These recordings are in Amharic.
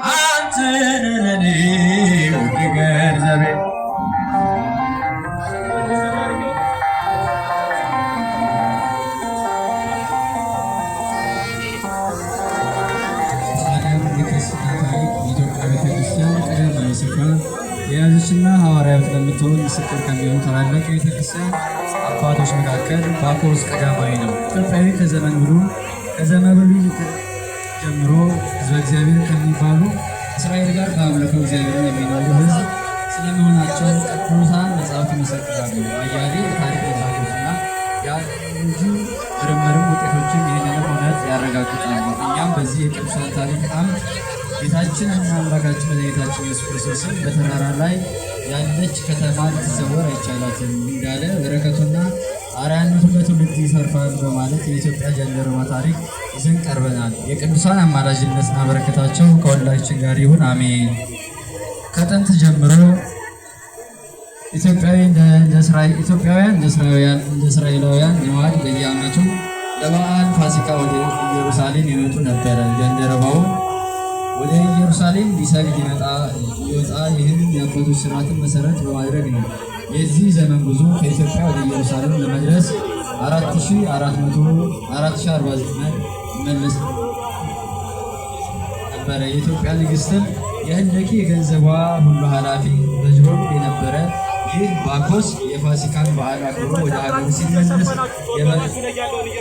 አንተነኔ ውድ ገንዘቤ የያዘችና ሐዋርያት ለምትሆን ምስክር ከሚሆኑ ታላላቅ የቤተክርስቲያን አባቶች መካከል ባኮስ ቀዳማዊ ነው። ኢትዮጵያዊ ከዘመን ብሉይ ጀምሮ ሕዝበ እግዚአብሔር ከሚባሉ እስራኤል ጋር በአምልኮ እግዚአብሔርን የሚኖሩ ሕዝብ ስለመሆናቸው ቅዱሳን መጽሐፍት ይመሰክራሉ። አያሌ የታሪክ መዛግብትና የአርኪኦሎጂ ምርምርም ውጤቶችም ይህንን እውነት ያረጋግጣሉ። እኛም በዚህ የቅዱሳን ታሪክ አምድ ጌታችን እና አምላካችን መድኃኒታችን ኢየሱስ ክርስቶስን በተራራ ላይ ያለች ከተማ ልትሰወር አይቻላትም እንዳለ በረከቱና አርአያነቱ ለትውልድ ይተርፋል በማለት የኢትዮጵያ ጃንደረባ ታሪክ ይዘን ቀርበናል። የቅዱሳን አማላጅነትና በረከታቸው ከሁላችን ጋር ይሁን፣ አሜን። ከጥንት ጀምሮ ኢትዮጵያውያን እንደ እስራኤላውያን ልማድ በየዓመቱ ለበዓል ፋሲካ ወደ ኢየሩሳሌም ይመጡ ነበረ። ጃንደረባው ወደ ኢየሩሳሌም ሊሰግድ ይወጣ። ይህንን የአባቶች ስርዓትን መሰረት በማድረግ ነው። የዚህ ዘመን ጉዞ ከኢትዮጵያ ወደ ኢየሩሳሌም ለመድረስ 4049 መለስ ነበረ። የኢትዮጵያ ንግሥትም የህንደኬ የገንዘቧ ሁሉ ኃላፊ በጅሮም የነበረ ይህ ባኮስ የፋሲካን በዓል አክብሮ ወደ ሀገሩ ሲመለስ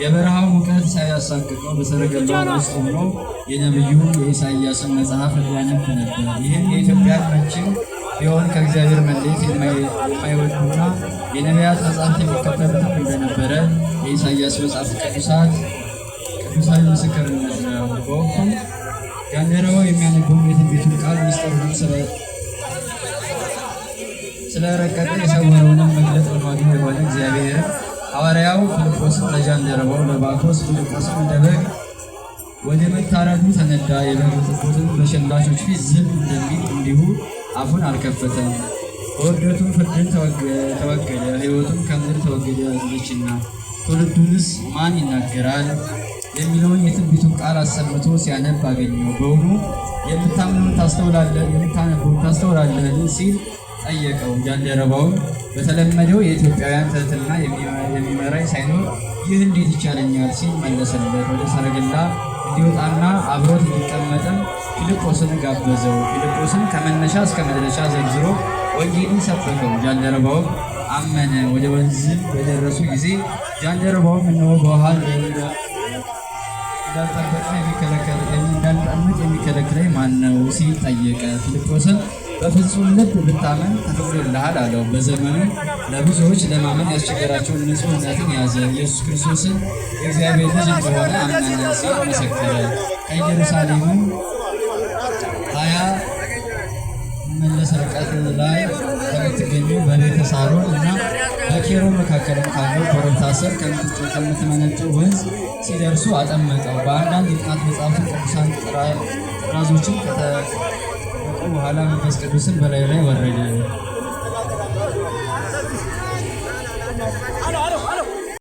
የበረሃው ሙቀት ሳያሳቅቀው በሰረገላው ውስጥ ሆኖ የነቢዩ የኢሳይያስን መጽሐፍ ያነብ ነበር። ይህም የኢትዮጵያን መቼም ቢሆን ከእግዚአብሔር መለየት የማይወዱና የነቢያት መጽሐፍት የሚከተሉትም እንደነበረ የኢሳይያስ መጽሐፍ ቅዱሳዊ ምስክርነት ነው። በወቅቱም ጃንደረባው የሚያነበው የትንቢቱን ቃል ሚስጥሩን ስለረቀቀ የሰወረውንም መግለጥ ልማዱ የሆነ እግዚአብሔር ሐዋርያው ፊልጶስን ለጃንደረባው ለባኮስ ፊልጶስን እንደ በግ ወደ መታረዱ ተነዳ። የበግ ጥቦትን በሸላቾች ፊት ዝም እንደሚል እንዲሁ አፉን አልከፈተም። በውርደቱም ፍርድን ተወገደ፣ ሕይወቱም ከምድር ተወገደችና ትውልዱንስ ማን ይናገራል የሚለውን የትንቢቱን ቃል አሰምቶ ሲያነብ አገኘው። በውኑ የምታምነውን ታስተውላለህን ሲል ጠየቀው። ጃንደረባውን በተለመደው የኢትዮጵያውያን ትህትና የሚመራኝ ሳይኖር ይህ እንዴት ይቻለኛል ሲል መለሰለት። ወደ ሰረገላ እንዲወጣና አብሮት እንዲቀመጥም ፊልጶስን ጋበዘው። ፊልጶስን ከመነሻ እስከ መድረሻ ዘርዝሮ ወንጌልን ሰበከው። ጃንደረባውም አመነ። ወደ ወንዝም በደረሱ ጊዜ ጃንደረባውም እነሆ በውሃ እንዳልጠምቅ የሚከለክለኝ ማን ነው ሲል ጠየቀ። ፊልጶስን በፍጹም ልብ ብታመን ተፈቅዶልሃል አለው። በዘመኑ ለብዙዎች ለማመን ያስቸገራቸውን ንጹሕነትን ያዘ። ኢየሱስ ክርስቶስን የእግዚአብሔር ልጅ እንደሆነ አመነ ሲል መሰከረ። ከኢየሩሳሌምም 20 መለስ ርቀት ላይ ከምትገኘው በቤተ ሳሮን እና በኬሮ መካከልም ካለው ኮረብታ ስር ከምትመነጨው ወንዝ ሲደርሱ አጠመቀው። በአንዳንድ የጥናት መጽሐፍት ቅዱሳን ጥራዞችን በኋላ መንፈስ ቅዱስን በላዩ ላይ ወረደ።